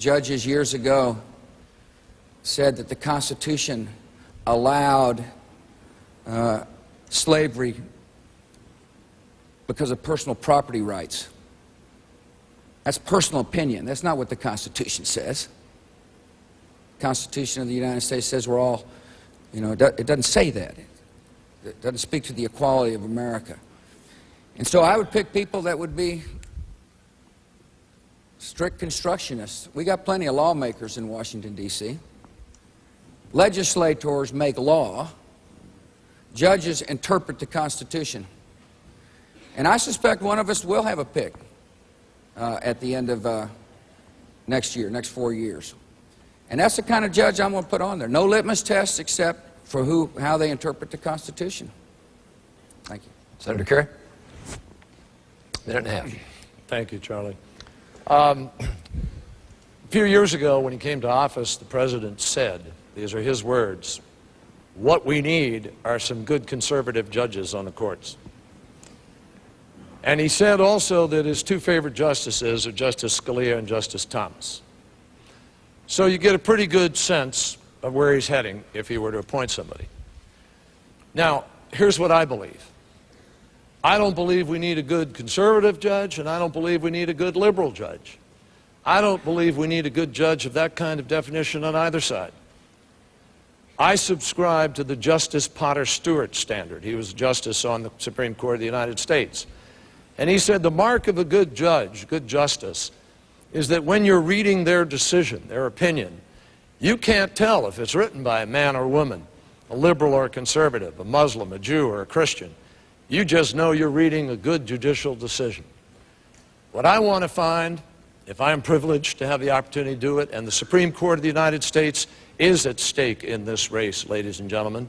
judges years ago said that the Constitution allowed slavery because of personal property rights. That's personal opinion. That's not what the Constitution says. The Constitution of the United States says we're all, it doesn't say that. It doesn't speak to the equality of America. And so I would pick people that would be strict constructionists. We got plenty of lawmakers in Washington, D.C. Legislators make law. Judges interpret the Constitution. And I suspect one of us will have a pick at the end of next 4 years. And that's the kind of judge I'm going to put on there. No litmus tests except for how they interpret the Constitution. Thank you. Senator Kerry? Minute and a half. Thank you, Charlie. A few years ago, when he came to office, the president said, these are his words, "What we need are some good conservative judges on the courts." And he said also that his two favorite justices are Justice Scalia and Justice Thomas. So you get a pretty good sense of where he's heading if he were to appoint somebody. Now, here's what I believe. I don't believe we need a good conservative judge, and I don't believe we need a good liberal judge. I don't believe we need a good judge of that kind of definition on either side. I subscribe to the Justice Potter Stewart standard. He was a justice on the Supreme Court of the United States. And he said the mark of a good judge, good justice, is that when you're reading their decision, their opinion, you can't tell if it's written by a man or a woman, a liberal or a conservative, a Muslim, a Jew, or a Christian. You just know you're reading a good judicial decision. What I want to find, if I'm privileged to have the opportunity to do it, and the Supreme Court of the United States is at stake in this race, ladies and gentlemen,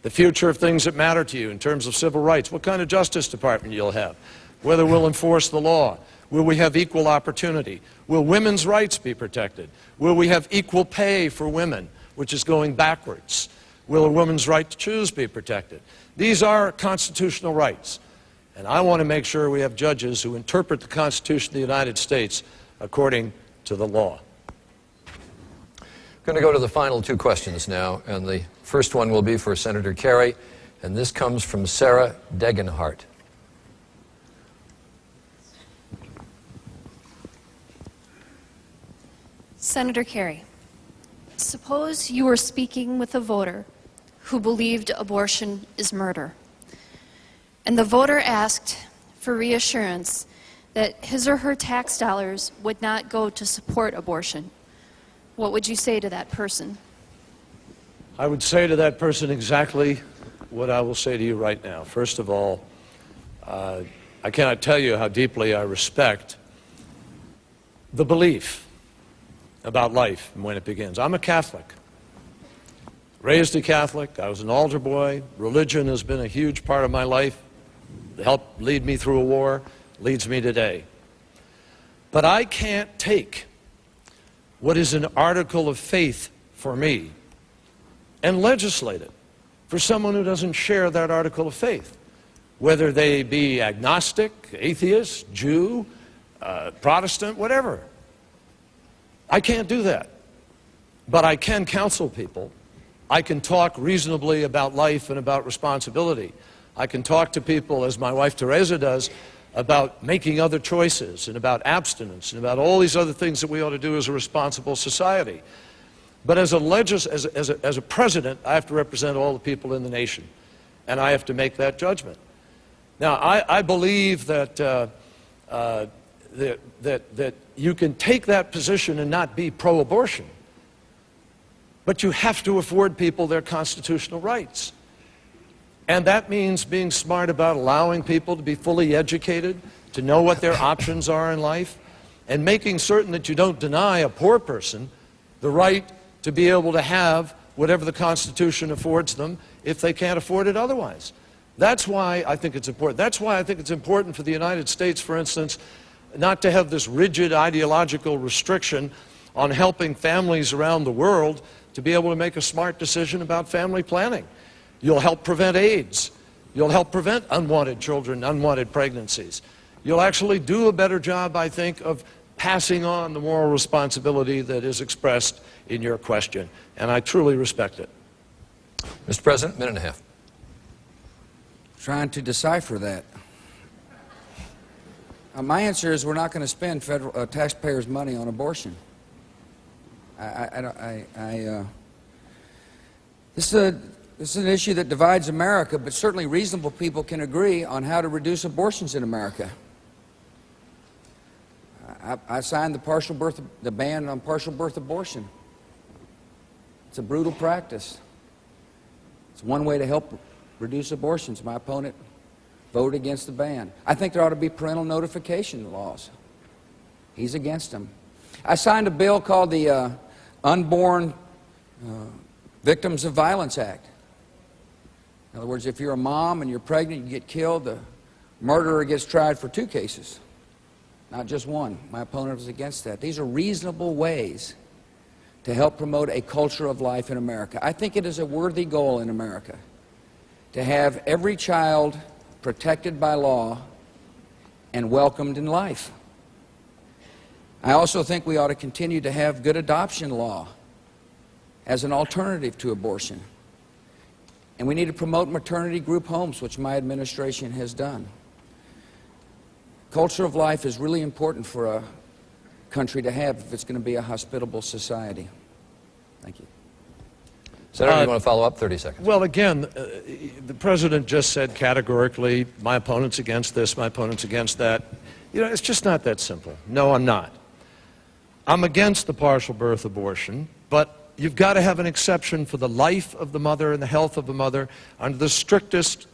the future of things that matter to you in terms of civil rights, what kind of Justice Department you'll have, whether we'll enforce the law, will we have equal opportunity, will women's rights be protected, will we have equal pay for women, which is going backwards, will a woman's right to choose be protected. These are constitutional rights, and I want to make sure we have judges who interpret the Constitution of the United States according to the law. Going to go to the final two questions now, and the first one will be for Senator Kerry, and this comes from Sarah Degenhart. Senator Kerry, suppose you were speaking with a voter who believed abortion is murder, and the voter asked for reassurance that his or her tax dollars would not go to support abortion. What would you say to that person? I would say to that person exactly what I will say to you right now. First of all, I cannot tell you how deeply I respect the belief about life and when it begins. I'm a Catholic, raised a Catholic. I was an altar boy. Religion has been a huge part of my life. It helped lead me through a war, leads me today. But I can't take what is an article of faith for me and legislate it for someone who doesn't share that article of faith, whether they be agnostic, atheist, Jew, Protestant, whatever. I can't do that. But I can counsel people. I can talk reasonably about life and about responsibility. I can talk to people, as my wife Teresa does, about making other choices and about abstinence and about all these other things that we ought to do as a responsible society. But as a president, I have to represent all the people in the nation, and I have to make that judgment. Now, I believe that that you can take that position and not be pro-abortion, but you have to afford people their constitutional rights. And that means being smart about allowing people to be fully educated, to know what their options are in life, and making certain that you don't deny a poor person the right to be able to have whatever the Constitution affords them if they can't afford it otherwise. That's why I think it's important. That's why I think it's important for the United States, for instance, not to have this rigid ideological restriction on helping families around the world to be able to make a smart decision about family planning. You'll help prevent AIDS. You'll help prevent unwanted children, unwanted pregnancies. You'll actually do a better job, I think, of passing on the moral responsibility that is expressed in your question, and I truly respect it. Mr. President, minute and a half. Trying to decipher that. My answer is we're not going to spend federal taxpayers' money on abortion. This is an issue that divides America, but certainly reasonable people can agree on how to reduce abortions in America. I signed the ban on partial birth abortion. It's a brutal practice. It's one way to help reduce abortions. My opponent voted against the ban. I think there ought to be parental notification laws. He's against them. I signed a bill called the Unborn Victims of Violence Act. In other words, if you're a mom and you're pregnant, you get killed, the murderer gets tried for 2 cases, not just 1. My opponent was against that. These are reasonable ways to help promote a culture of life in America. I think it is a worthy goal in America to have every child protected by law and welcomed in life. I also think we ought to continue to have good adoption law as an alternative to abortion. And we need to promote maternity group homes, which my administration has done. Culture of life is really important for a country to have if it's going to be a hospitable society. Thank you. Senator, you want to follow up? 30 seconds. Well, again, the president just said categorically, my opponent's against this, my opponent's against that. You know, it's just not that simple. No, I'm not. I'm against the partial birth abortion, but you've got to have an exception for the life of the mother and the health of the mother under the strictest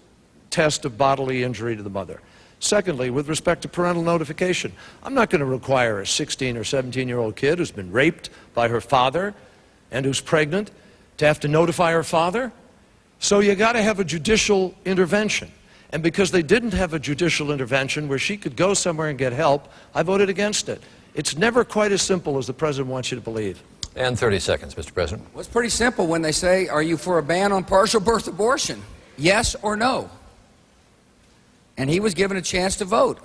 test of bodily injury to the mother. Secondly, with respect to parental notification, I'm not going to require a 16 or 17-year-old kid who's been raped by her father and who's pregnant to have to notify her father. So you got to have a judicial intervention. And because they didn't have a judicial intervention where she could go somewhere and get help, I voted against it. It's never quite as simple as the president wants you to believe. And 30 seconds, Mr. President. Well, it's pretty simple when they say, are you for a ban on partial birth abortion? Yes or no? And he was given a chance to vote.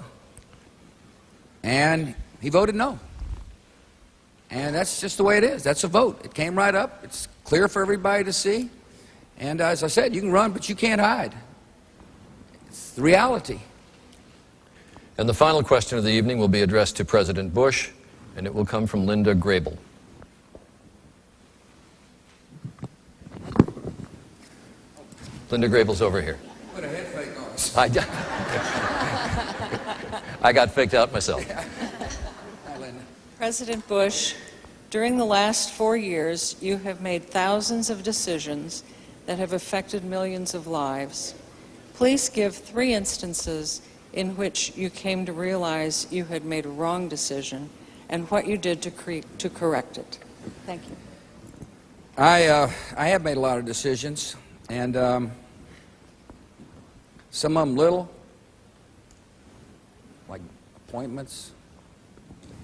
And he voted no. And that's just the way it is. That's a vote. It came right up. It's clear for everybody to see. And as I said, you can run, but you can't hide. It's the reality. And the final question of the evening will be addressed to President Bush, and it will come from Linda Grable. Linda Grable's over here. Put a head fake on us. I got faked out myself. Hi, Linda. President Bush, during the last 4 years, you have made thousands of decisions that have affected millions of lives. Please give 3 instances in which you came to realize you had made a wrong decision and what you did to correct it. Thank you. I have made a lot of decisions, and some of them little, like appointments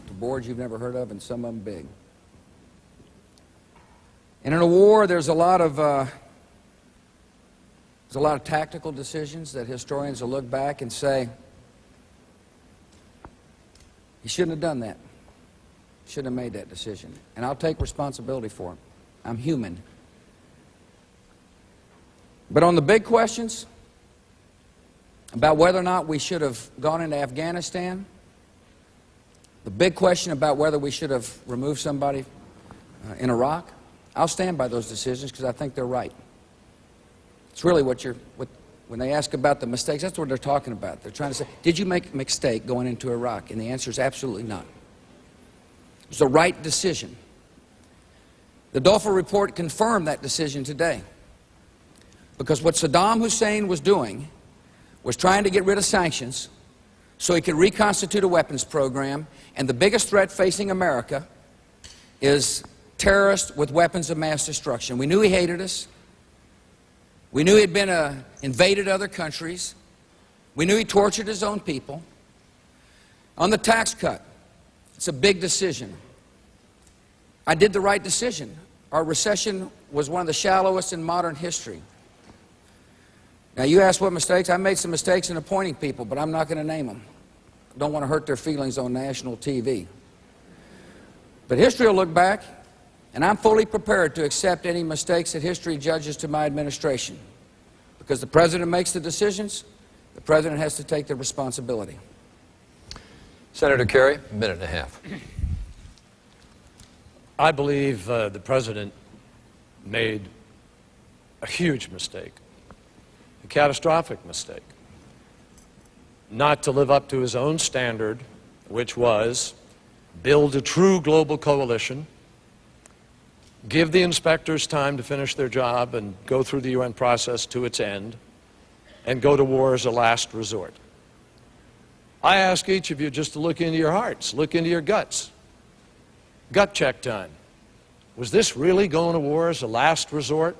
to boards you've never heard of, and some of them big. And in a war, there's a lot of tactical decisions that historians will look back and say, you shouldn't have done that. You shouldn't have made that decision. And I'll take responsibility for it. I'm human. But on the big questions about whether or not we should have gone into Afghanistan, the big question about whether we should have removed somebody in Iraq, I'll stand by those decisions because I think they're right. It's really when they ask about the mistakes, that's what they're talking about. They're trying to say, did you make a mistake going into Iraq? And the answer is absolutely not. It was the right decision. The Dulfer report confirmed that decision today. Because what Saddam Hussein was doing was trying to get rid of sanctions so he could reconstitute a weapons program, and the biggest threat facing America is terrorists with weapons of mass destruction. We knew he hated us. We knew he'd been invaded other countries. We knew he tortured his own people. On the tax cut, it's a big decision. I did the right decision. Our recession was one of the shallowest in modern history. Now, you asked what mistakes. I made some mistakes in appointing people, but I'm not going to name them. I don't want to hurt their feelings on national TV. But history will look back, and I'm fully prepared to accept any mistakes that history judges to my administration. Because the President makes the decisions, the President has to take the responsibility. Senator Kerry, a minute and a half. I believe the President made a huge mistake, a catastrophic mistake, not to live up to his own standard, which was build a true global coalition, give the inspectors time to finish their job and go through the UN process to its end, and go to war as a last resort. I ask each of you just to look into your hearts, look into your guts. Gut check time. Was this really going to war as a last resort?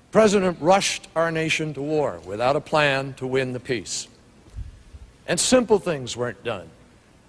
The President rushed our nation to war without a plan to win the peace. And simple things weren't done.